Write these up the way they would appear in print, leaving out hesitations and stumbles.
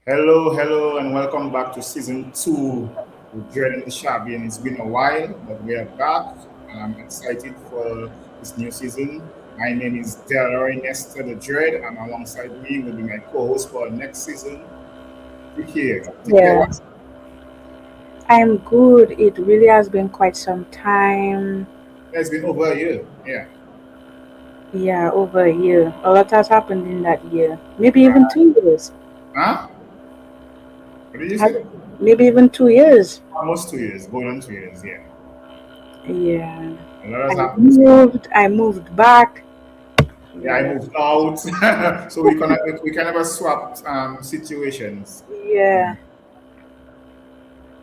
Hello, hello, and welcome back to season two with Dread and the Shabby. And it's been a while, but we are back, and I'm excited for this new season. My name is Delroy Nestor the Dread, and alongside me will be my co-host for next season, Tikir. Tikir, Yeah, what's I'm good. It really has been quite some time. yeah, it's been over a year. Yeah. Yeah, over a year. A lot has happened in that year. Maybe even 2 years. Huh? What did you Has say? maybe even 2 years. Almost 2 years, going on 2 years. Yeah. Yeah. A lot has I happened. moved. I moved back. Yeah, I Yeah. moved out, so we can never swap situations. Yeah.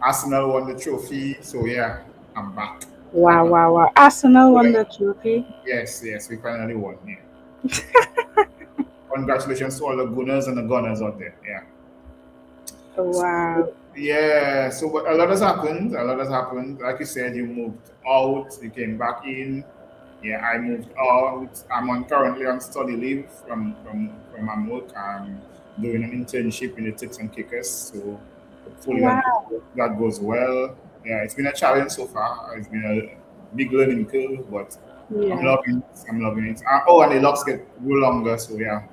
Arsenal won the trophy, so yeah, I'm back. Wow, wow, wow. Arsenal won Yeah, the trophy. yes, yes, we finally won. Yeah, congratulations to all the Gunners and the Gunners out there. Yeah. Wow. So yeah, so but a lot has happened. A lot has happened. Like you said, you moved out, you came back in. Yeah, I moved out. Currently on study leave from my work. I'm doing an internship in the Tips and Kickers. So hopefully Wow. that goes well. Yeah, it's been a challenge so far. It's been a big learning curve, but I'm Yeah. loving it. I'm loving it. Oh, and the locks get go longer, so yeah,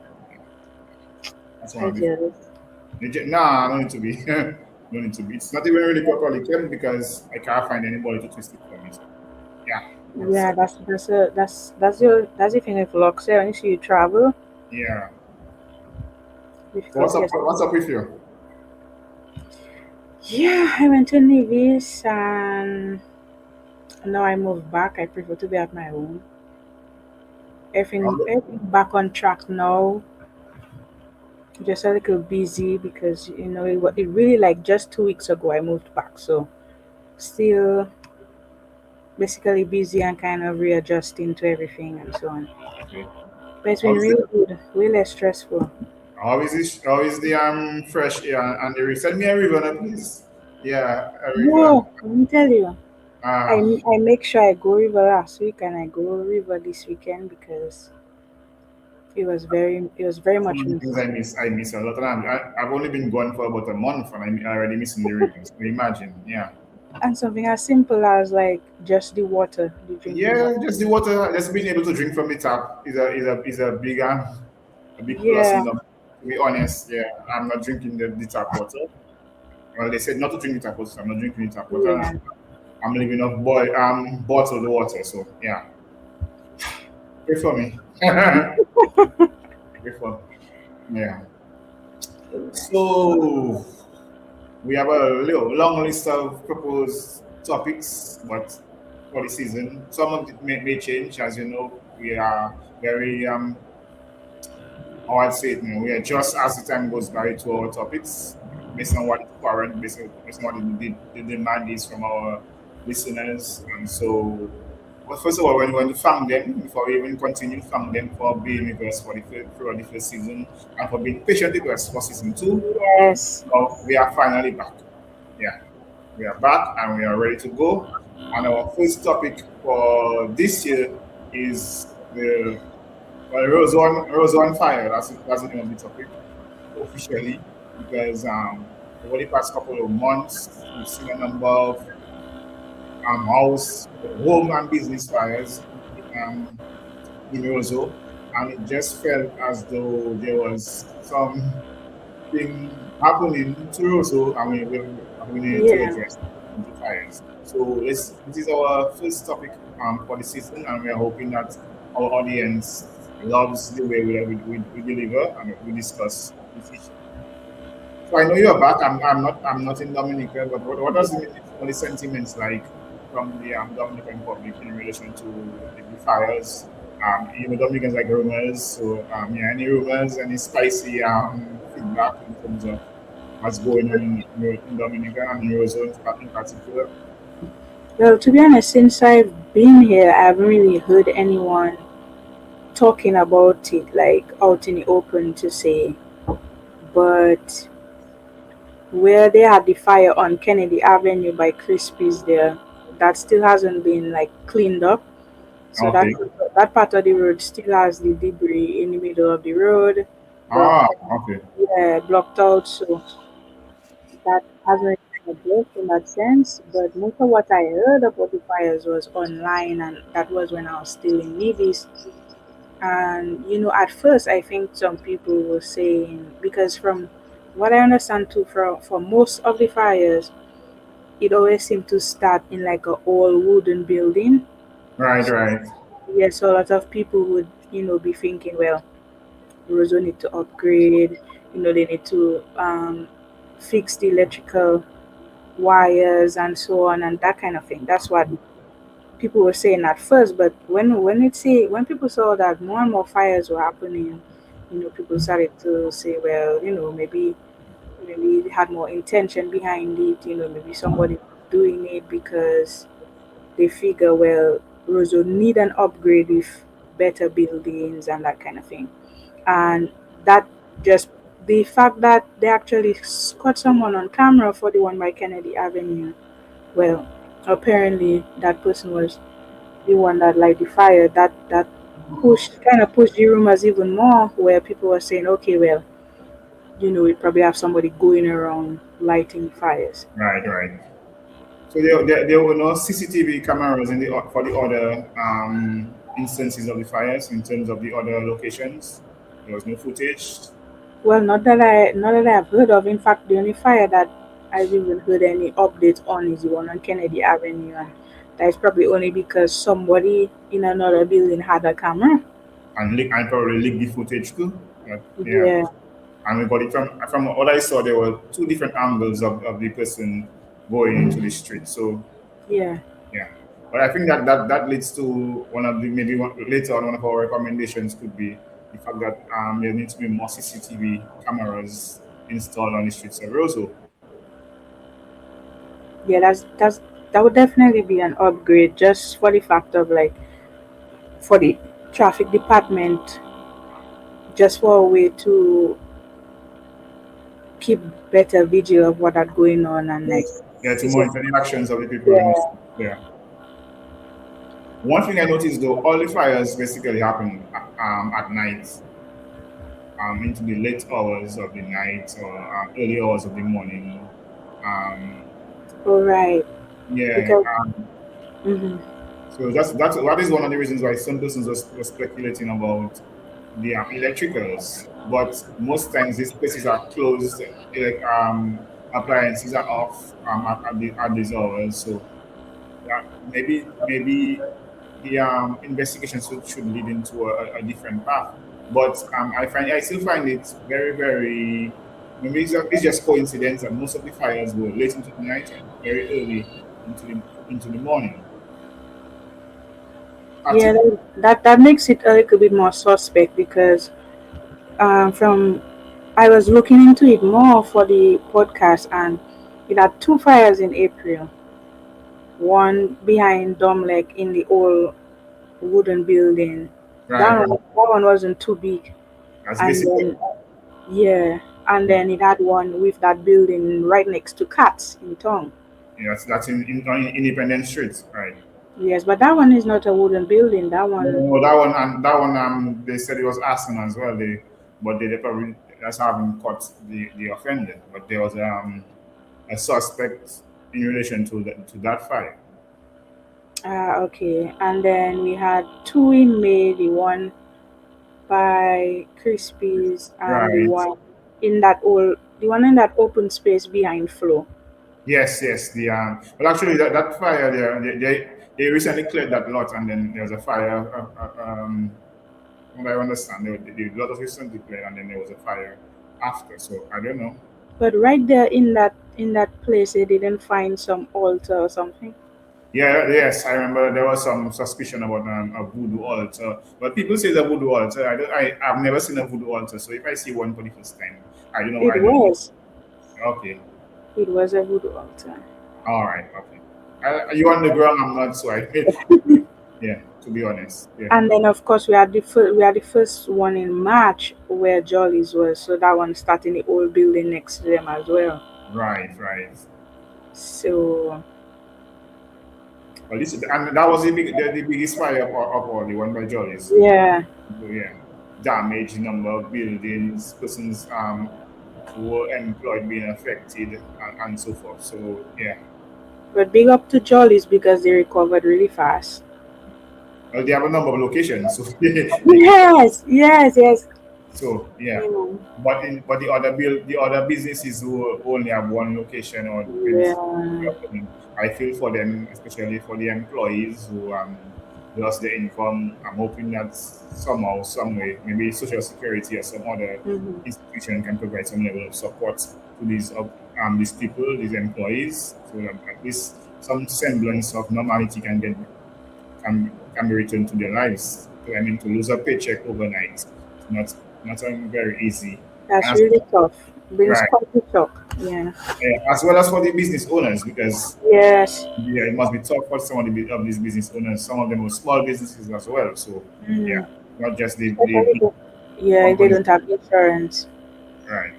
that's one I of the. jealous. Nah, no need to be. No need to be. It's not even really properly kept because I can't find anybody to twist it for me. So yeah, that's Yeah, that's the thing with Luxor. When you see you travel, yeah. So difficult what's to up? get. What's up with you? Yeah, I went to Nevis and now I moved back. I prefer to be at my home. Everything back on track now. Just a little busy because it really like just 2 weeks ago I moved back. So still basically busy and kind of readjusting to everything and so on. Okay. But it's been How's the really good, really less stressful. how is the fresh air and the send me a river now, please. Yeah, a river. No, let me tell you. I Ah, I make sure I go river last week and I go river this weekend because it was very that's one much of the things I missed. miss. I miss a lot. And I've only been gone for about a month, and I'm already missing the rivers. So imagine, yeah. And something as simple as like just the water, the drinking Yeah, water. just the water, just being able to drink from the tap is a big plus in Yeah, them. To be honest, yeah, I'm not drinking the tap water. Well, they said not to drink the tap water, so I'm not drinking the tap water. yeah. I'm living off bottled water, so yeah, pray for me. Pray for me. Yeah. So nice. So we have a long list of proposed topics, but for the season, some of it may change. As you know, we are very how I'd say it, we adjust as the time goes by to our topics based on what is current, based on what the demand is from our listeners. And so, well, first of all, when we thank them, before we even continue, thank them for being with us throughout the first season and for being patient with us for season two. Yes. So we are finally back. Yeah, we are back and we are ready to go. And our first topic for this year is the well, Roseau on fire. That's the name of the topic officially because over the past couple of months we've seen a number of home and business fires in Roseau, and it just felt as though there was something happening to Roseau, and we needed to Yeah. address the fires. So this is our first topic for the season, and we are hoping that our audience loves the way we deliver and we discuss this issue. So I know you're back. I'm not in Dominica, but what does the sentiments like from the Dominican Republic in relation to the fires? Dominicans like rumors. So yeah, any rumors, any spicy feedback in terms of what's going on in Dominica and in Roseau in particular? Well, to be honest, since I've been here, I haven't really heard anyone talking about it like out in the open to say. But where they had the fire on Kennedy Avenue by Crispy's there, that still hasn't been like cleaned up. So Okay. that part of the road still has the debris in the middle of the road, blocked Ah, okay. yeah, blocked out. So hasn't worked in that sense. But most of what I heard about the fires was online, and that was when I was still in Nevis. And at first, I think some people were saying, because from what I understand too, for most of the fires, it always seemed to start in like a all wooden building. Right, So, right, yeah, so a lot of people would be thinking, well, Roseau need to upgrade. They need to fix the electrical wires and so on and that kind of thing. That's what people were saying at first. But when people saw that more and more fires were happening, people started to say, well, maybe they had more intention behind it. Maybe somebody doing it because they figure, well, Roseau need an upgrade with better buildings and that kind of thing. And that just the fact that they actually caught someone on camera for the one by Kennedy Avenue. Well, apparently that person was the one that light the fire. That pushed the rumors even more, where people were saying, okay, well, we probably have somebody going around lighting fires. right, right. So there were no CCTV cameras in for the other instances of the fires in terms of the other locations. There was no footage. Well, not that I've heard of. In fact, the only fire that I've even heard any update on is the one on Kennedy Avenue, and that is probably only because somebody in another building had a camera. And probably leaked the footage too. Yeah, Yeah, and we got it from what I saw. There were two different angles of the person going into the street. So yeah, yeah, but I think that leads to one of the maybe later on one of our recommendations could be the fact that there needs to be more CCTV cameras installed on the streets of Roseau. yeah. That would definitely be an upgrade, just for the fact of like for the traffic department, just for a way to keep better vigil of what are going on and like Yeah, to see so. monitor the actions of the people in the Yeah. street. Yeah. One thing I noticed though, all the fires basically happen at night, into the late hours of the night or early hours of the morning. Um, All right. yeah, Because. Mhm. so that is one of the reasons why some persons were speculating about the electricals. But most times these places are closed, appliances are off at these hours. So maybe the investigation should lead into a different path. But I still find it very, very, maybe it's just coincidence that most of the fires were late into the night and very early into the morning. Yeah, Partic- that makes it a little bit more suspect because from I was looking into it more for the podcast, and it had two fires in April. One behind Domlek in the old wooden building. right, That one wasn't too big, that's and basically, then yeah, and then it had one with that building right next to Cats in town. yeah, that's on Independent Street, right? Yes, but that one is not a wooden building. That No, one. no, that one and that one they said it was arson as well. But they probably that's haven't caught the offender. But there was a suspect in relation to that fire. Okay, and then we had two in May. The one by Crispy's and Right. the one in that open space behind Flo. Yes, yes. Well, actually, that fire there, they recently cleared that lot, and then there was a fire. From what I understand, the lot was recently cleared, and then there was a fire after. So I don't know. But right there in that place, they didn't find some altar or something. Yeah, yes, I remember there was some suspicion about a voodoo altar, but people say the voodoo altar. I've never seen a voodoo altar, so if I see one for the first time, I don't know. It I don't. was. Okay, It was a voodoo altar. all right, okay. You on the ground? I'm not, so I yeah. To be honest, yeah. And then of course we had the first one in March where Jolly's was, so that one starting the old building next to them as well. Right, right. So Well, this and that was the biggest fire of all, the one by Jollies. yeah, So yeah, damage, number of buildings, persons who were employed being affected and so forth. So yeah, But big up to Jollies because they recovered really fast. well, they have a number of locations, so they can. Yes, yes, yes. So yeah, You know, but the other businesses who only have one location or maybe yeah. I feel for them, especially for the employees who lost their income. I'm hoping that somehow, some way, maybe Social Security or some other Hmm. institution can provide some level of support to these people, these employees, so that at least some semblance of normality can be returned to their lives. So, I mean, to lose a paycheck overnight, it's not very easy. That's And as, really tough. Brings right, quite a shock. Yeah. as well as for the business owners, because Yes. yeah, it must be tough for some of, of these business owners. Some of them are small businesses as well. So Mm. yeah, not just the Especially big if, yeah, they companies, don't have insurance. right?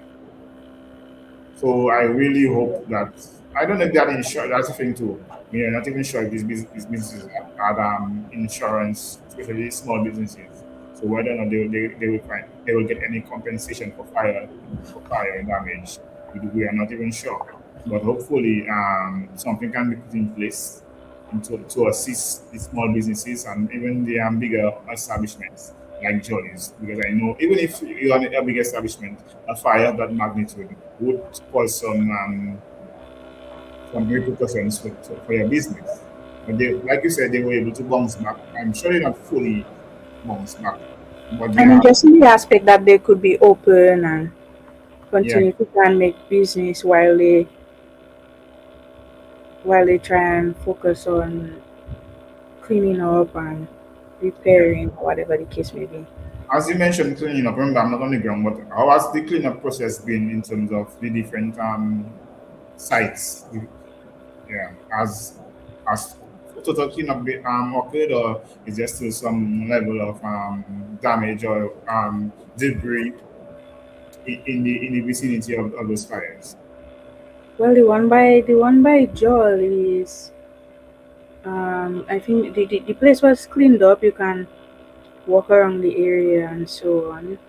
So I really hope that I don't know if that insurance. That's the thing too. We are not even sure if these businesses have insurance, especially small businesses. So whether or not they will get any compensation for fire damage, we are not even sure. But hopefully, something can be put in place to assist the small businesses and even the bigger establishments like Johnny's. Because I know even if you're a big establishment, a fire of that magnitude would cause some repercussions for your business. But they, like you said, they were able to bounce back. I'm sure they're not fully bounced back, but they I mean, have, just in the aspect that they could be open and yeah, continue to try and make business while they try and focus on cleaning up and yeah. repairing, whatever the case may be. As you mentioned, cleaning up. Remember, I'm not on the ground, but how has the cleanup process been in terms of the different sites? Yeah, as total cleanup occurred, or is there still some level of damage or debris in the vicinity of those fires? Well, the one by Joel is, I think the place was cleaned up. You can walk around the area and so on.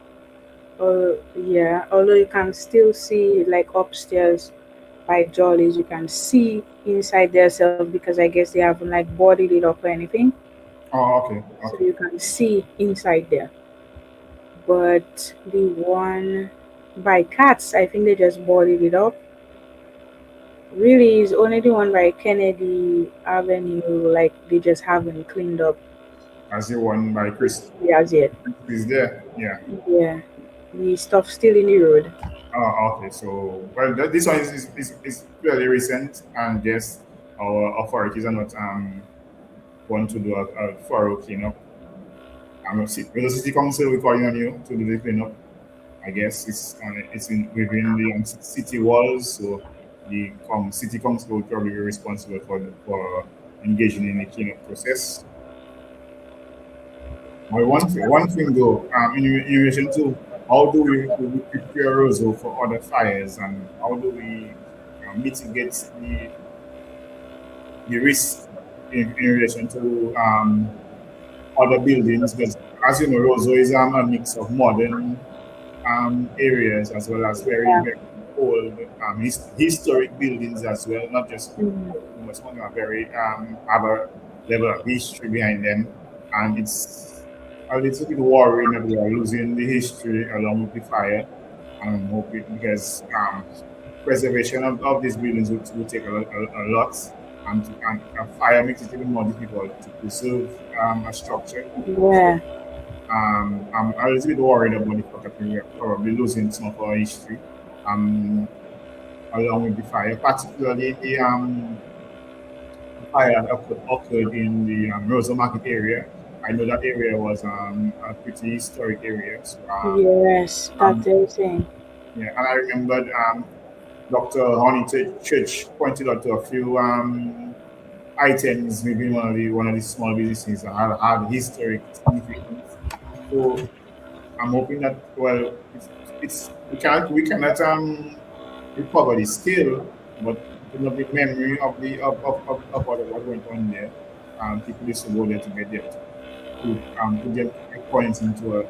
Yeah, although you can still see like upstairs by Jollies, you can see inside themselves because I guess they haven't like boarded it up or anything, Oh, okay, so okay. you can see inside there. But the one by Cats, I think they just boarded it up. Really, is only the one by Kennedy Avenue, like they just haven't cleaned up As the one by Chris as yet. is there, yeah. Yeah, the stuff still in the road. Oh, okay. So, well, this one is fairly recent, and yes, our authorities are not want to do a thorough cleanup. With the city council we calling on you to do the cleanup. I guess it's within the city walls, so the city council will probably be responsible for engaging in the cleanup process. But one thing though, in relation to how do we prepare Roseau for other fires, and how do we mitigate the risk in relation to other buildings? Because as you know, Roseau is a mix of modern areas as well as very, Yeah. very old historic buildings as well, not just Mhm. some of them are very have a level of history behind them, and it's a little bit worrying that we are losing the history along with the fire. And I'm hoping because preservation of these buildings will take a lot, and a fire makes it even more difficult to preserve a structure. So Yeah. I'm a little bit worried about the fact that we are probably losing some of our history along with the fire, particularly the fire that occurred in the Roseau Market area. I know that area was a pretty historic area. So, Yes, that's um, the thing. yeah, and I remembered Dr. Honey Church pointed out to a few items, maybe one of the small businesses that had historic significance. So I'm hoping that well, it's we cannot recover the skill, but picking up the memory of the of what went on there. People used to go there to get there to put their points into a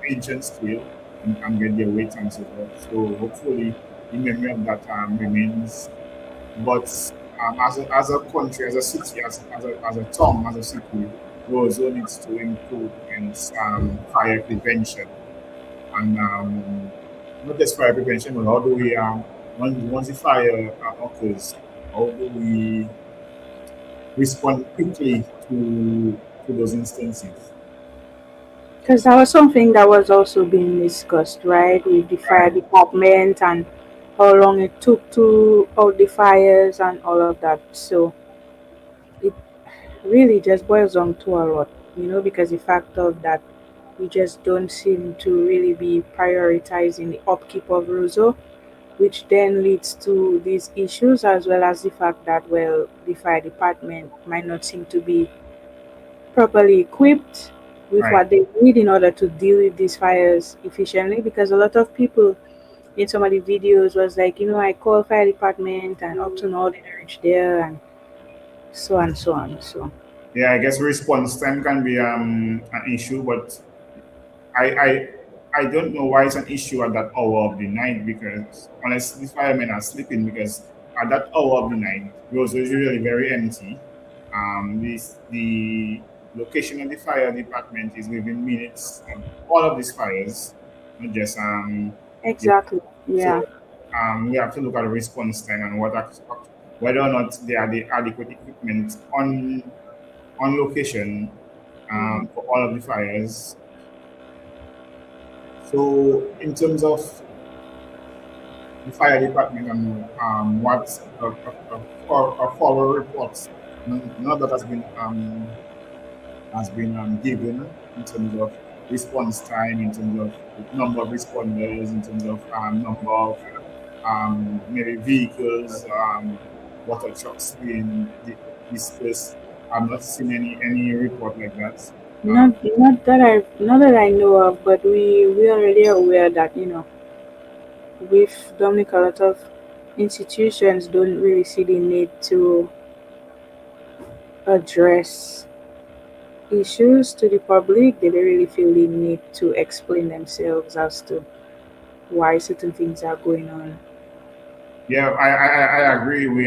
ancient skill. and get their weight and so forth. So hopefully the memory of that remains. But as a country, as a city, as a town, as a city, Roseau needs to improve in fire prevention and not just fire prevention, but how do we once the fire occurs, how do we respond quickly to those instances? Because that was something that was also being discussed, right, with the fire Right. department and how long it took to out the fires and all of that. So it really just boils down to a lot, because the fact of that we just don't seem to really be prioritizing the upkeep of Roseau, which then leads to these issues, as well as the fact that, well, the fire department might not seem to be properly equipped with Right. what they need in order to deal with these fires efficiently, because a lot of people in some of the videos was like, I call fire department and up to now they don't reach there, and so and so on. So Yeah, I guess response time can be an issue, but I I I don't know why it's an issue at that hour of the night because unless these firemen are sleeping because at that hour of the night it was usually very empty. The location of the fire department is within minutes of all of these fires, not just the, exactly, yeah. so we have to look at the response time and whether or not there are the adequate equipment on location Mhm. for all of the fires. So, in terms of the fire department and what follow reports, none of that has been given in terms of response time, in terms of number of responders, in terms of number of maybe vehicles, water trucks being dispersed. I've not seen any report like that. Um, Not that I know of, but we already aware that, with Dominica, a lot of institutions don't really see the need to address issues to the public. They don't really feel the need to explain themselves as to why certain things are going on. Yeah, I agree. We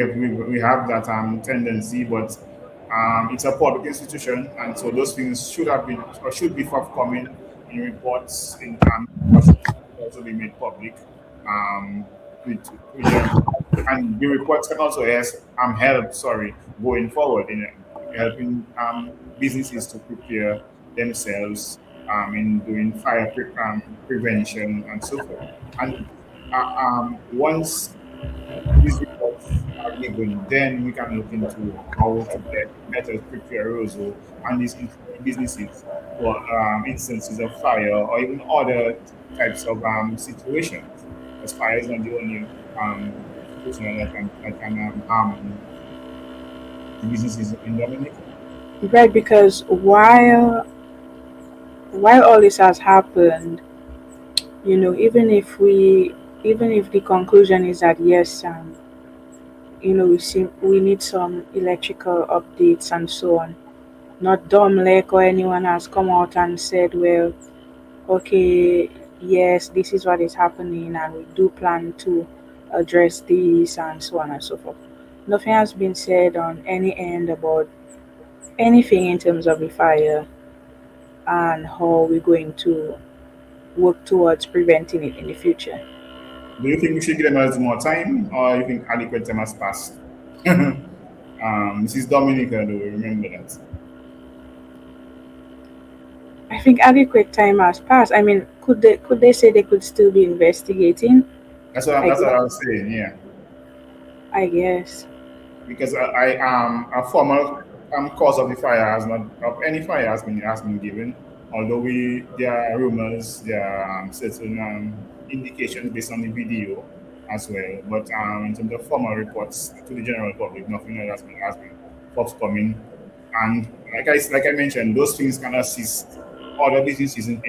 have that tendency, but it's a public institution, and so those things should have been or should be forthcoming in reports in reports should also be made public to them, and the reports can also help. Sorry, going forward in helping businesses to prepare themselves in doing prevention and so forth. And once these reports are given, then we can look into how to better prepare Roseau and businesses for instances of fire or even other types of situations. Because fire is not the only situation that can harm the businesses in Dominica. Right, because while all this has happened, even if the conclusion is that yes, we need some electrical updates and so on. Not Domlek or anyone has come out and said, well, okay, yes, this is what is happening, and we do plan to address this, and so on and so forth. Nothing has been said on any end about anything in terms of the fire and how we're going to work towards preventing it in the future. Do you think we should give them a little more time, or you think adequate time has passed? This is Dominica, though. Remember that. I think adequate time has passed. I mean, could they say they could still be investigating? I That's what guess. I was saying. Yeah. I guess. Because a formal cause of the fire has not of any fire has been given. Although there are rumors, there are certain indications based on the video as well. But in terms of formal reports to the general public, nothing else has been forthcoming. And like I mentioned, those things can assist other businesses in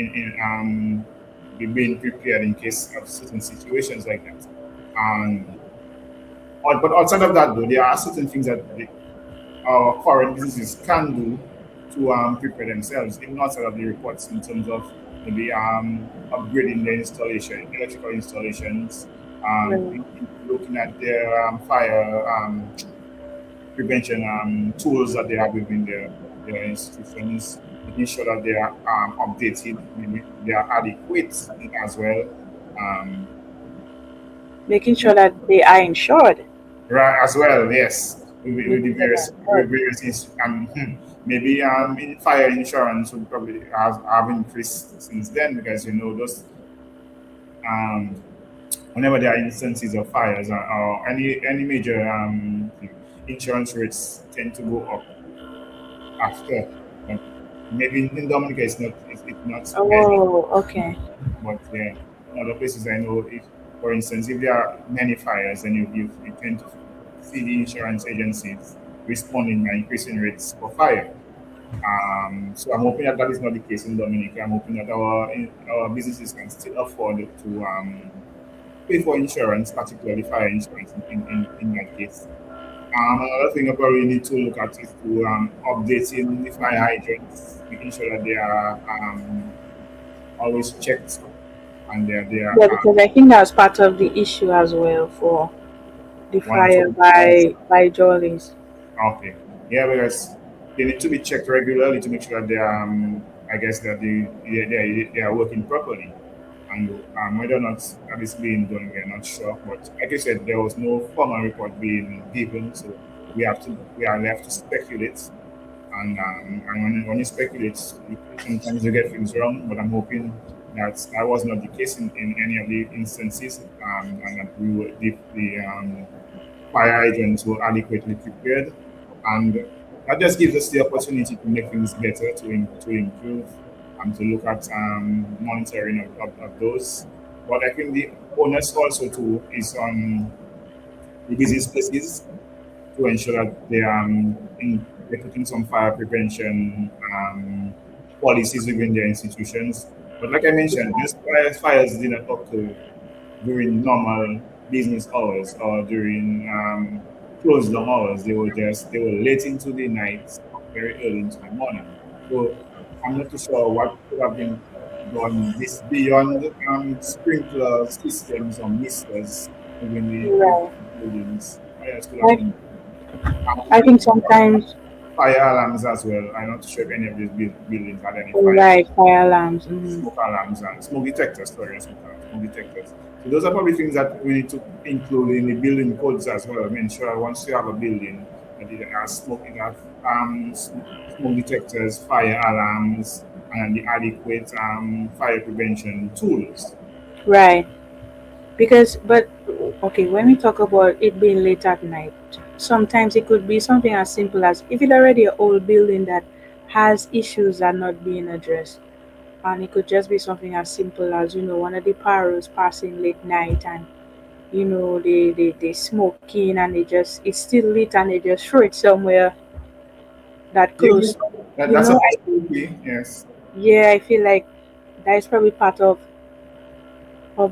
being prepared in case of certain situations like that. And but outside of that, though, there are certain things that our current businesses can do to prepare themselves, even outside of the reports, in terms of maybe upgrading the installation, electrical installations, Right. looking at their fire prevention tools that they have within their institutions, making sure that they are updated, maybe they are adequate as well. Um, Making sure that they are insured. right, as well, yes, with the Making sure various they're insured. maybe in fire insurance would probably have increased since then because those um, whenever there are instances of fires or any major insurance rates tend to go up after. But maybe in Dominica it's not heavy, Oh, okay. but yeah, in other places I know if, for instance, if there are many fires, then you tend to see the insurance agencies responding by increasing rates for fire. So I'm hoping that that is not the case in Dominica. I'm hoping that our businesses can still afford to pay for insurance, particularly fire insurance in that case. Another thing I probably need to look at is to updating the fire hydrants, making sure that they are always checked and they are Yeah, because I think that was part of the issue as well for the fire monitored. Yes. by Jollies. Okay. Yeah, because they need to be checked regularly to make sure that they are, I guess that they are working properly. And whether or not that is being done, we are not sure. But like I said, there was no formal report being given, so we are left to speculate. And when you speculate, sometimes you get things wrong. But I'm hoping that that was not the case in any of the instances, and that we were the fire agents were adequately prepared, and that just gives us the opportunity to make things better, to improve, and to look at monitoring of those. But I think the onus also too is on the business places to ensure that they're putting some fire prevention policies within their institutions. But like I mentioned, these fires did not occur during normal business hours or during closed down hours. They were late into the night, very early into the morning. So I'm not too sure what could have been done this beyond sprinkler systems or misters within Right. the buildings. What else could have I, been I think sometimes, fire alarms as well. I'm not sure if any of these buildings had any fire right, fire alarms. Mm. smoke alarms and smoke detectors, sorry, not smoke alarms, smoke detectors. So those are probably things that we need to include in the building codes as well. I mean, sure, once you have a building that it has smoke detectors, fire alarms, and the adequate fire prevention tools. Right. Because, but, okay, when we talk about it being late at night, sometimes it could be something as simple as if it's already an old building that has issues that are not being addressed. And it could just be something as simple as, one of the paros passing late night and, they smoking and it's still lit and they just throw it somewhere that Yeah, close. that's a I, possibility. Yes. yeah, I feel like that is probably part of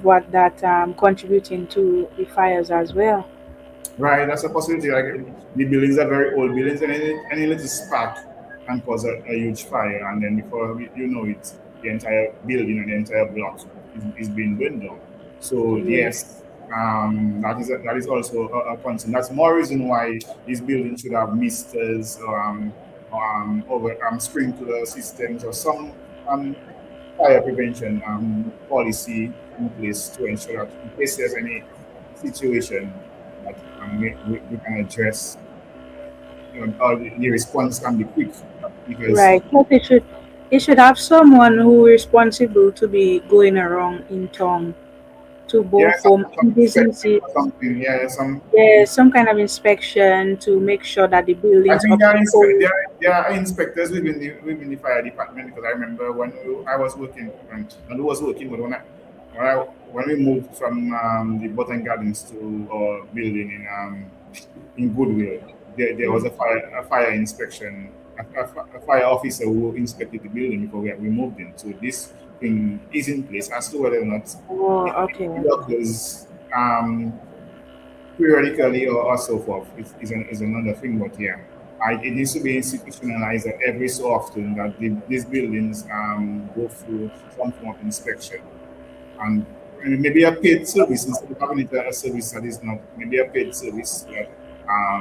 what that contributing to the fires as well. Right, that's a possibility. Like the buildings are very old buildings, and any little spark can cause a huge fire, and then before you know it, the entire building and the entire block is being burned down. So Yeah. yes, that is also a concern. That's more reason why these buildings should have misters over sprinkler systems or some fire prevention policy in place to ensure that in case there's any situation that we can address, or the response can be quick because Right. But it should have someone who responsible to be going around in town to yeah, both home some and inspection businesses. or something. Yeah, some. There's some kind of inspection to make sure that the I building's think up to code. there are inspectors within the fire department because I remember when I was working, and who was working, but when we moved from the Botany Gardens to our building in Goodwill, there was Mm. a fire inspection, a fire officer who inspected the building before we moved in. So this thing is in place as to whether or not Oh, okay, it okay. occurs periodically or so forth is another thing. But yeah. It needs to be institutionalized that every so often that these buildings go through some form of inspection and maybe a paid service instead of having it a service that is not maybe a paid service that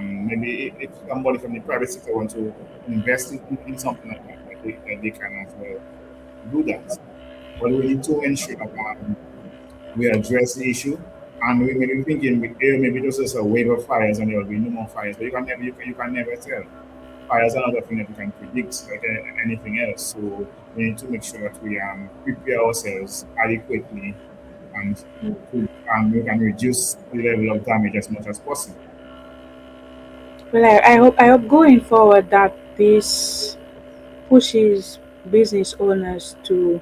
maybe if somebody from the private sector want to invest in something like that, that they can as well do that. But we need to ensure that we address the issue. And we may be thinking maybe just as a wave of fires and there will be no more fires, but you can never tell. Fires are another thing that we can predict like anything else. So we need to make sure that we prepare ourselves adequately and we can reduce the level of damage as much as possible. Well, I hope going forward that this pushes business owners to,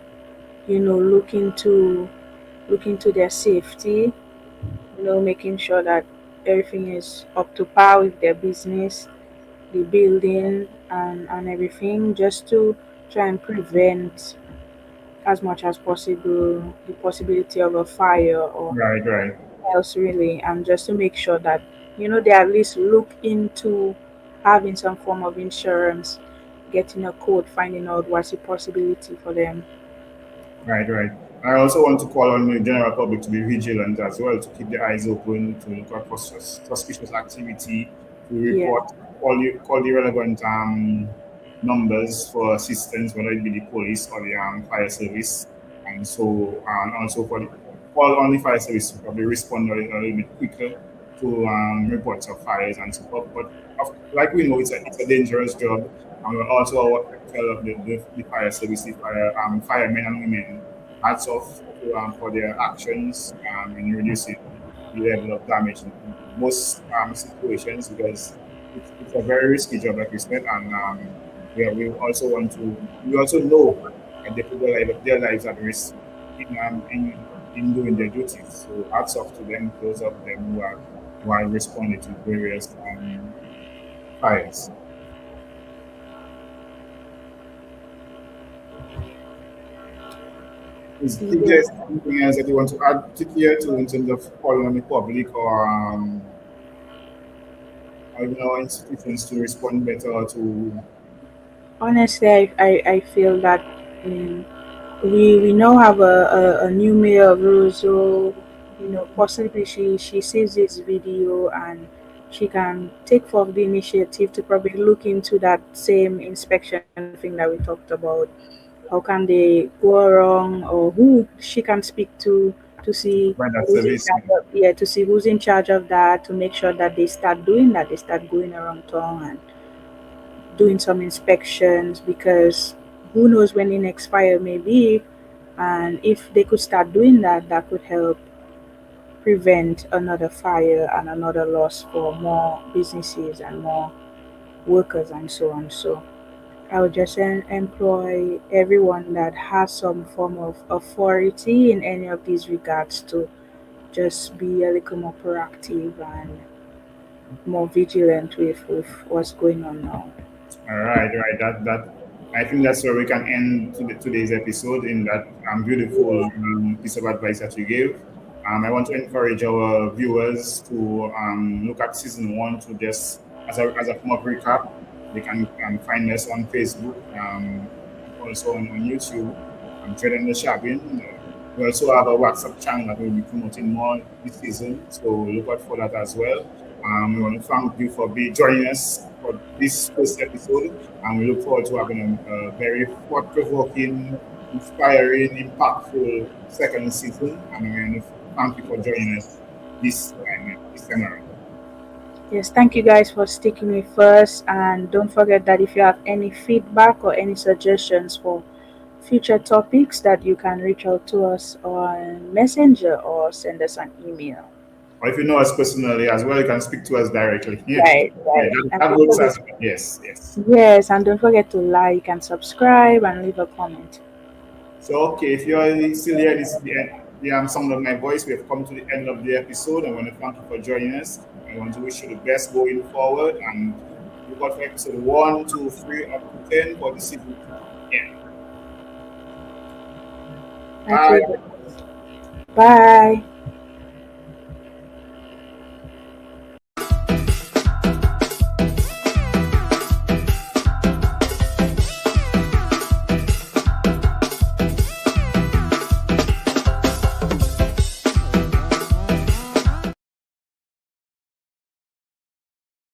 look into their safety, making sure that everything is up to par with their business, the building and everything, just to try and prevent as much as possible the possibility of a fire or Right, right, else really, and just to make sure that they at least look into having some form of insurance, getting a quote, finding out what's the possibility for them. right, right. I also want to call on the general public to be vigilant as well, to keep their eyes open, to look out for suspicious activity, to Yeah. report, call the relevant numbers for assistance, whether it be the police or the fire service. And also for the call on the fire service to probably respond a little bit quicker to reports of fires and so forth. But like we know, it's a dangerous job, and we also tell the fire service, the firemen and women, hats off to, for their actions in reducing the level of damage in most situations because it's a very risky job, like you said, and we also want to we also know that they put their lives at risk in doing their duties. So hats off to them, those of them who are responding to various fires. Is there Yeah. anything else that you want to add to here to in terms of calling on the public or institutions to respond better to Honestly, I feel that um, we now have a new mayor of Roseau. Possibly she sees this video and she can take forth the initiative to probably look into that same inspection thing that we talked about. How can they go wrong, or who she can speak to see provide that who's in service? charge of, yeah, to see who's in charge of that, to make sure that they start doing that, they start going around town and doing some inspections, because who knows when the next fire may be. And if they could start doing that, that could help prevent another fire and another loss for more businesses and more workers and so on. So I would just employ everyone that has some form of authority in any of these regards to just be a little more proactive and more vigilant with what's going on now. All right, right. I think that's where we can end today's episode in that beautiful Yeah. piece of advice that you gave. I want to encourage our viewers to look at season one to just as a form of recap. They can find us on Facebook, also on YouTube, Trade and the Shopping. We also have a WhatsApp channel that will be promoting more this season, so look out for that as well. We want to thank you for joining us for this first episode, and we look forward to having a very thought-provoking, inspiring, impactful second season. And we want to thank you for joining us this time around. Yes, thank you guys for sticking with us. And don't forget that if you have any feedback or any suggestions for future topics, that you can reach out to us on Messenger or send us an email. Or if you know us personally as well, you can speak to us directly. Yeah, Right, yeah, right. And that don't works forget, as well. Yes, yes. yes, and don't forget to like and subscribe and leave a comment. So, okay, if you're still here, this is the sound of my voice. We have come to the end of the episode. I want to thank you for joining us. I want to wish you the best going forward. And look out for episode 1, 2, 3, up to 10 for the season. Yeah. Okay, Bye. bye.